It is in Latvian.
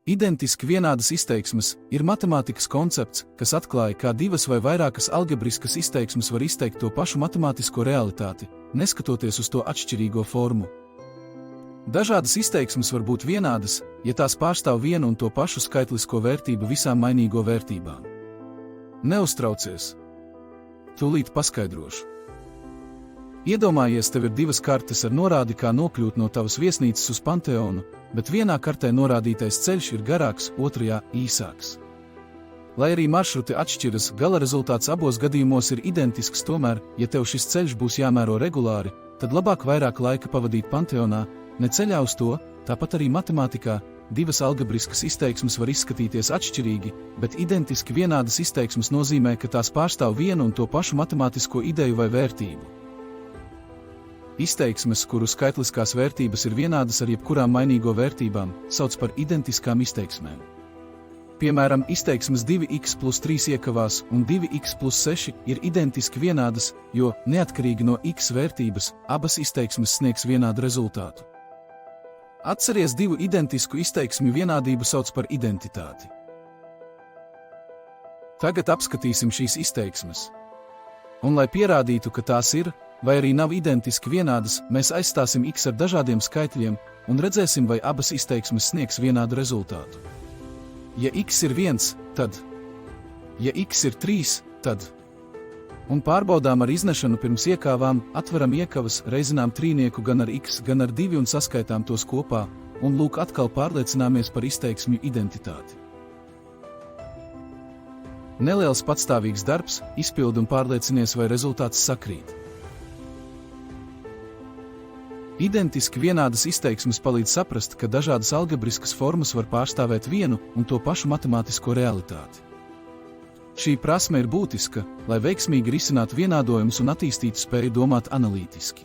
Identiski vienādas izteiksmes ir matemātikas koncepts, kas atklāja, kā divas vai vairākas algebriskas izteiksmes var izteikt to pašu matemātisko realitāti, neskatoties uz to atšķirīgo formu. Dažādas izteiksmes var būt vienādas, ja tās pārstāv vienu un to pašu skaitlisko vērtību visām mainīgo vērtībām. Neuztraucies! Tūlīt paskaidrošu. Iedomājies, tev ir divas kartes ar norādi, kā nokļūt no tavas viesnīcas uz Panteonu, bet vienā kartē norādītais ceļš ir garāks, otrajā īsāks. Lai arī maršruti atšķiras, gala rezultāts abos gadījumos ir identisks, tomēr, ja tev šis ceļš būs jāmēro regulāri, tad labāk vairāk laika pavadīt Panteonā, ne ceļā uz to. Tāpat arī matemātikā divas algebriskas izteiksmes var izskatīties atšķirīgi, bet identiski vienādas izteiksmes nozīmē, ka tās pārstāv vienu un to pašu matemātisko ideju vai vērtību. Izteiksmes, kuru skaitliskās vērtības ir vienādas ar jebkurām mainīgo vērtībām, sauc par identiskām izteiksmēm. Piemēram, izteiksmes 2x plus 3 iekavās un 2x plus 6 ir identiski vienādas, jo, neatkarīgi no x vērtības, abas izteiksmes sniegs vienādu rezultātu. Atceries, divu identisku izteiksmju vienādību sauc par identitāti. Tagad apskatīsim šīs izteiksmes. Un, lai pierādītu, ka tās ir, vai arī nav identiski vienādas, mēs aizstāsim x ar dažādiem skaitļiem un redzēsim, vai abas izteiksmes sniegs vienādu rezultātu. Ja x ir 1, tad. Ja x ir 3, tad. Un pārbaudām ar iznešanu pirms iekāvām, atveram iekavas, reizinām trīnieku gan ar x, gan ar 2 un saskaitām tos kopā, un lūk atkal pārliecināmies par izteiksmju identitāti. Neliels patstāvīgs darbs, izpildi un pārliecinies, vai rezultāts sakrīt. Identiski vienādas izteiksmes palīdz saprast, ka dažādas algebriskas formas var pārstāvēt vienu un to pašu matemātisko realitāti. Šī prasme ir būtiska, lai veiksmīgi risinātu vienādojumus un attīstītu spēju domāt analītiski.